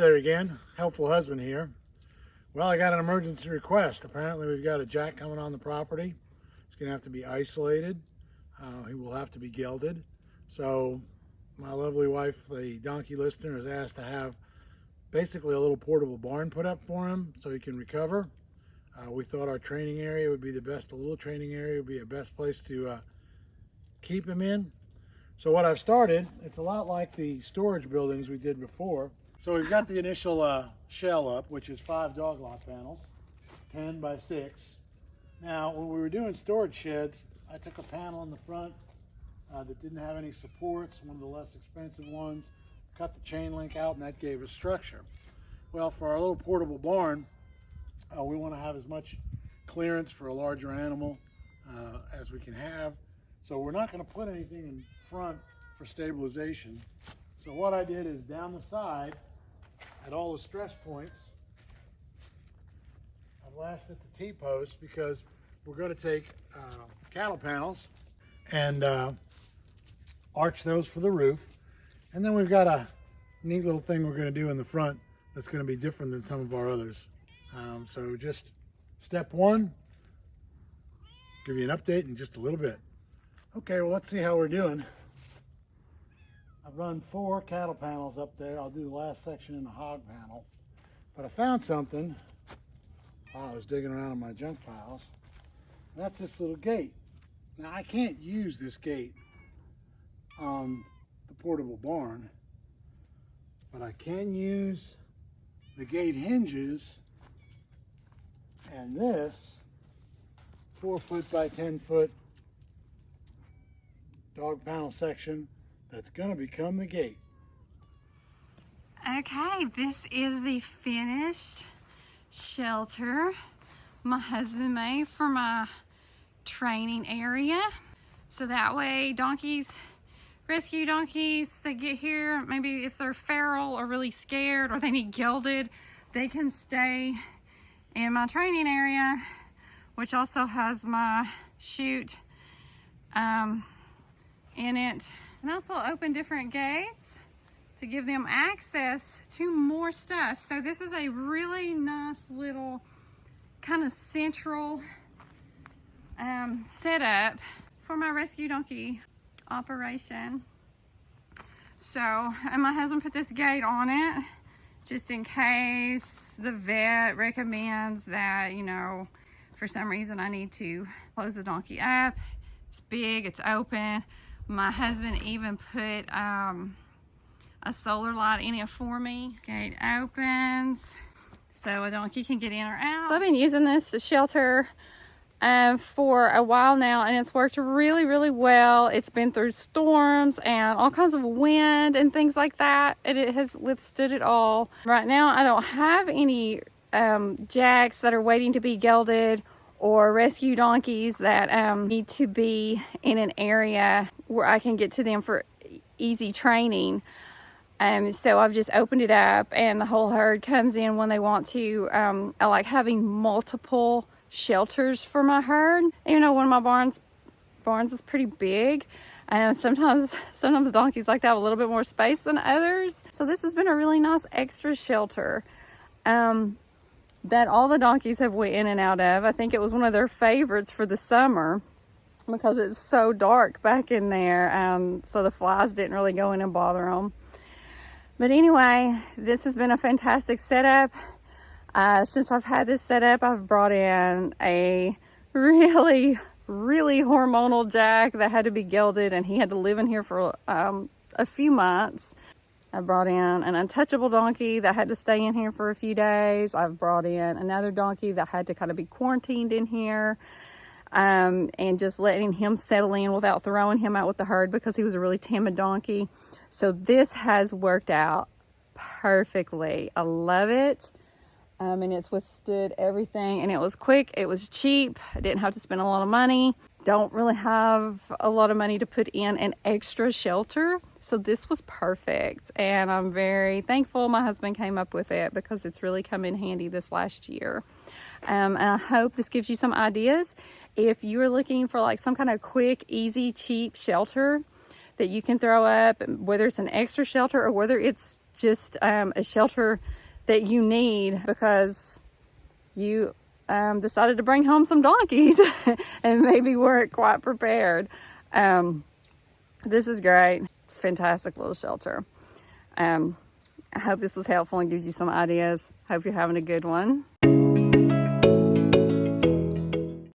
there again, helpful husband here. Well, I got an emergency request. Apparently we've got a jack coming on the property. He's going to have to be isolated. He will have to be gelded. So my lovely wife, the donkey listener, has asked to have basically a little portable barn put up for him so he can recover. We thought our training area would be the best, a little training area would be the best place to keep him in. So what I've started, it's a lot like the storage buildings we did before. So we've got the initial shell up, which is 5 dog lock panels, 10 by 6. Now, when we were doing storage sheds, I took a panel in the front that didn't have any supports, one of the less expensive ones, cut the chain link out, and that gave us structure. Well, for our little portable barn, we want to have as much clearance for a larger animal as we can have. So we're not going to put anything in front for stabilization. So what I did is down the side, at all the stress points, I've lashed at the T-posts because we're going to take cattle panels and arch those for the roof. And then we've got a neat little thing we're going to do in the front that's going to be different than some of our others. So just step one, give you an update in just a little bit. Okay, well, let's see how we're doing. I've run 4 cattle panels up there. I'll do the last section in the hog panel. But I found something while I was digging around in my junk piles. That's this little gate. Now, I can't use this gate on the portable barn, but I can use the gate hinges and this 4-foot by 10-foot dog panel section that's going to become the gate. Okay, this is the finished shelter my husband made for my training area. So that way donkeys, rescue donkeys that get here, maybe if they're feral or really scared or they need gelded, they can stay in my training area, which also has my chute in it. And also open different gates to give them access to more stuff. So this is a really nice little kind of central setup for my rescue donkey operation. So, and my husband put this gate on it just in case the vet recommends that, you know, for some reason I need to close the donkey up. It's big, it's open. My husband even put a solar light in it for me. Gate opens so a donkey can get in or out. So I've been using this shelter for a while now, and it's worked really, really well. It's been through storms and all kinds of wind and things like that, and it has withstood it all. Right now, I don't have any jacks that are waiting to be gelded or rescue donkeys that need to be in an area where I can get to them for easy training. So I've just opened it up and the whole herd comes in when they want to. I like having multiple shelters for my herd. You know, one of my barns is pretty big. Sometimes donkeys like to have a little bit more space than others. So this has been a really nice extra shelter that all the donkeys have went in and out of. I think it was one of their favorites for the summer because it's so dark back in there. So the flies didn't really go in and bother them. But anyway, this has been a fantastic setup. Since I've had this setup, I've brought in a really, really hormonal jack that had to be gelded, and he had to live in here for a few months. I brought in an untouchable donkey that had to stay in here for a few days. I've brought in another donkey that had to kind of be quarantined in here, and just letting him settle in without throwing him out with the herd because he was a really timid donkey. So this has worked out perfectly. I love it. And it's withstood everything, and it was quick, it was cheap, I didn't have to spend a lot of money. Don't really have a lot of money to put in an extra shelter, so this was perfect, and I'm very thankful my husband came up with it because it's really come in handy this last year. And I hope this gives you some ideas. If you're looking for like some kind of quick, easy, cheap shelter that you can throw up, whether it's an extra shelter or whether it's just a shelter that you need because you decided to bring home some donkeys and maybe weren't quite prepared. This is great. It's a fantastic little shelter. I hope this was helpful and gives you some ideas. Hope you're having a good one.